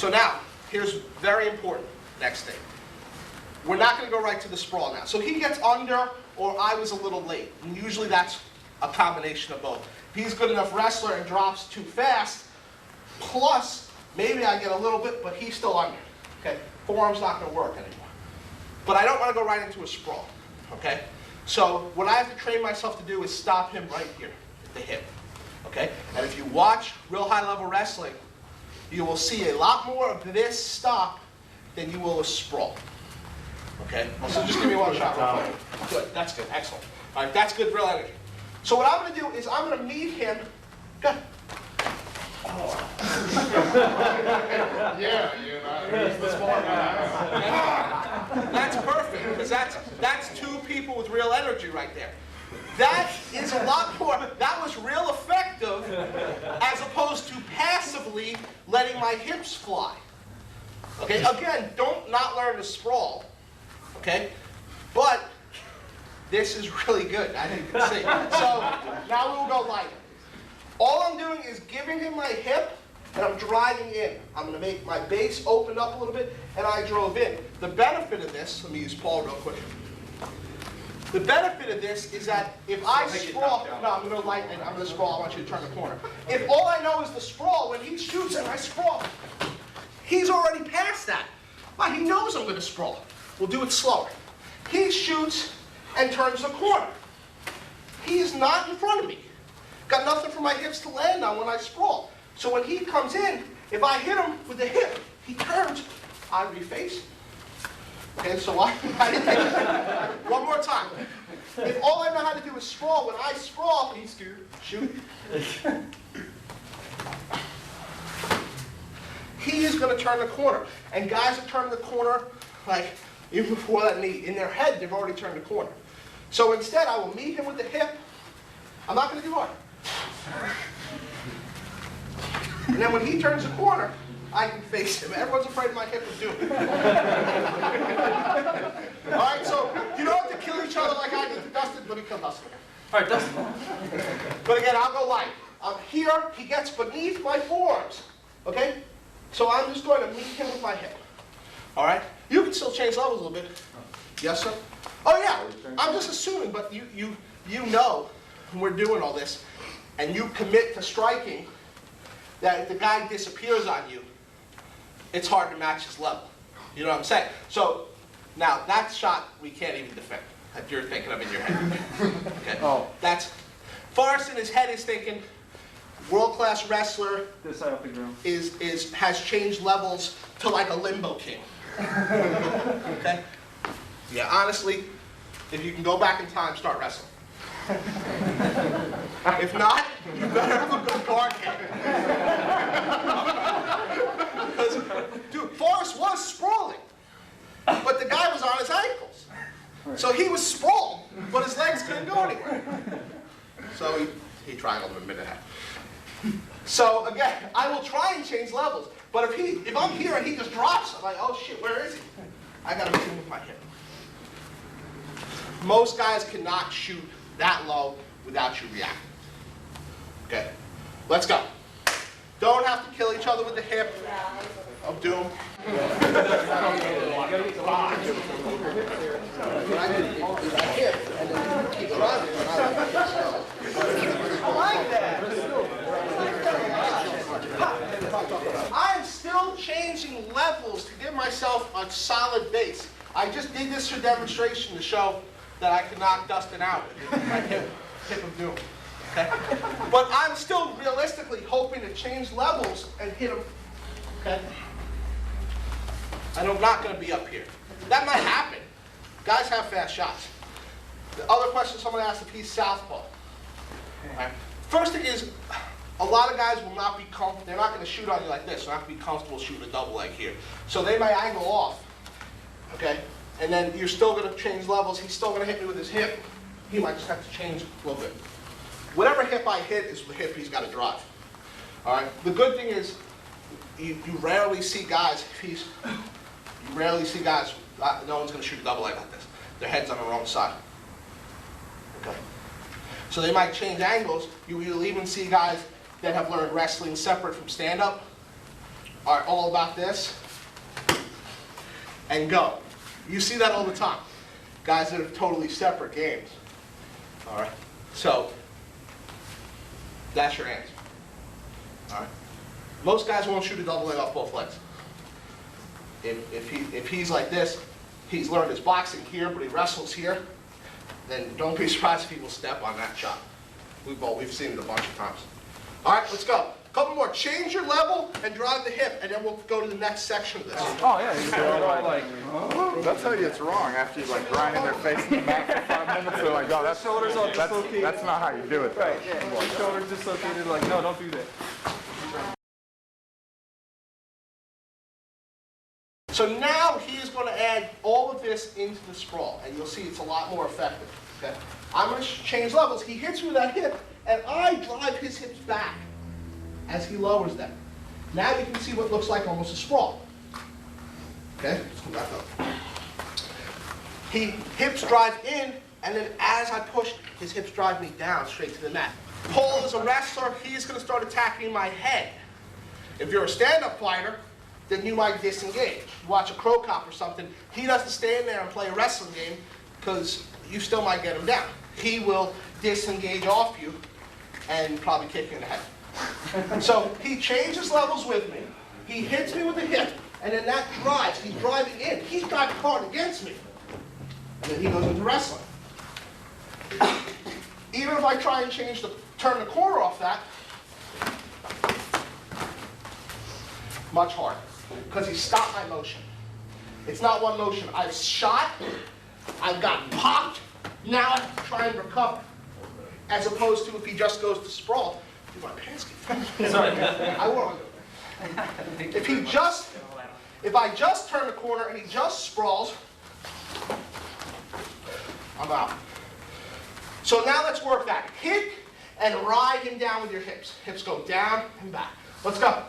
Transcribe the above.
So now, here's very important, next thing. We're not going to go right to the sprawl now. So he gets under, or I was a little late. And usually that's a combination of both. If he's good enough wrestler and drops too fast, plus maybe I get a little bit, but he's still under. Okay, forearm's not going to work anymore. But I don't want to go right into a sprawl. Okay, so what I have to train myself to do is stop him right here at the hip. Okay, and if you watch real high-level wrestling, you will see a lot more of this stop than you will a sprawl. Okay, so just give me one shot real quick. Good, that's good, excellent. All right, that's good, real energy. So what I'm going to do is I'm going to meet him. Good. Oh. Yeah, that's perfect, because that's two people with real energy right there. That is a lot more, that was real effective as opposed to passively letting my hips fly. Okay, again, don't not learn to sprawl, okay? But this is really good, as you can see. So now we will go light. All I'm doing is giving him my hip, and I'm driving in. I'm going to make my base open up a little bit, and I drove in. The benefit of this, let me use Paul real quick. The benefit of this is that if I sprawl, no, I'm going to light and I'm going to sprawl. I want you to turn the corner. If all I know is the sprawl, when he shoots and I sprawl, he's already past that. Well, he knows I'm going to sprawl. We'll do it slower. He shoots and turns the corner. He is not in front of me. Got nothing for my hips to land on when I sprawl. So when he comes in, if I hit him with the hip, he turns, I reface. Okay, so I didn't take it. One more time. If all I know how to do is sprawl, when I sprawl, he's shoot. He is going to turn the corner. And guys are turning the corner, like, even before that knee. In their head, they've already turned the corner. So instead, I will meet him with the hip. I'm not going to do hard. And then when he turns the corner, I can face him. Everyone's afraid of my hip of doom. All right, so you don't have to kill each other like I did to Dustin. Let me kill Dustin. All right, Dustin. But again, I'll go light. Here, he gets beneath my forearms. Okay? So I'm just going to meet him with my hip. All right? You can still change levels a little bit. Yes, sir? Oh, yeah. I'm just assuming, but you know when we're doing all this, and you commit to striking, that if the guy disappears on you, it's hard to match his level. You know what I'm saying? So now that shot we can't even defend that you're thinking of in your head. Okay. Oh. That's Forrest in his head is thinking world-class wrestler This side off the ground. has changed levels to like a limbo king. Okay? Yeah, honestly, if you can go back in time, start wrestling. If not, you better have a good guard game. Dude, Forrest was sprawling, but the guy was on his ankles. So he was sprawled, but his legs couldn't go anywhere. So he triangled him a minute and a half. So again, I will try and change levels, but if I'm here and he just drops, I'm like, oh shit, where is he? I gotta meet him with my hip. Most guys cannot shoot that low without you reacting. Okay, let's go. Don't have to kill each other with the hip of doom. I like that. I'm still changing levels to give myself a solid base. I just did this for demonstration to show that I can knock Dustin out with my hip of doom. Okay? But I'm still realistically hoping to change levels and hit him. Okay? And I'm not going to be up here. That might happen. Guys have fast shots. The other question someone asked if he's southpaw. Okay. First thing is, a lot of guys will not be comfortable. They're not going to shoot on you like this. They're not going to be comfortable shooting a double leg here. So they might angle off. Okay? And then you're still going to change levels. He's still going to hit me with his hip. He might just have to change a little bit. Whatever hip I hit is the hip he's got to drive. All right? The good thing is, you rarely see guys, no one's going to shoot a double leg like this. Their head's on the wrong side. Okay? So they might change angles. You'll even see guys that have learned wrestling separate from stand-up. are all about this, and go. You see that all the time. Guys that have totally separate games. All right, so that's your answer. All right, most guys won't shoot a double leg off both legs. If he's like this, he's learned his boxing here, but he wrestles here, then don't be surprised if he will step on that shot. We've seen it a bunch of times. All right, let's go. Couple more. Change your level and drive the hip, and then we'll go to the next section of this. Oh yeah, you go like, they'll tell you it's wrong after you like grind in their face in the back for 5 minutes. They're like, oh, Shoulders all dislocated. that's not how you do it. Though. Right, yeah. Shoulders dislocated, like, no, don't do that. So now he is going to add all of this into the sprawl, and you'll see it's a lot more effective. Okay? I'm going to change levels. He hits me with that hip, and I drive his hips back as he lowers them. Now you can see what looks like almost a sprawl. Okay? Let's go back up. He hips drive in, and then as I push, his hips drive me down straight to the mat. Paul is a wrestler. He's going to start attacking my head. If you're a stand-up fighter, then you might disengage. You watch a Crow Cop or something, he doesn't stand there and play a wrestling game because you still might get him down. He will disengage off you and probably kick you in the head. So he changes levels with me. He hits me with the hip, and then that drives. He's driving in. He's driving hard against me. And then he goes into wrestling. Even if I try and turn the corner off that, much harder. Because he stopped my motion. It's not one motion. I've shot, I've gotten popped, now I have to try and recover. As opposed to if he just goes to sprawl. Dude, my pants get sorry. I won't. If I just turn the corner and he just sprawls, I'm out. So now let's work that. Hit and ride him down with your hips. Hips go down and back. Let's go.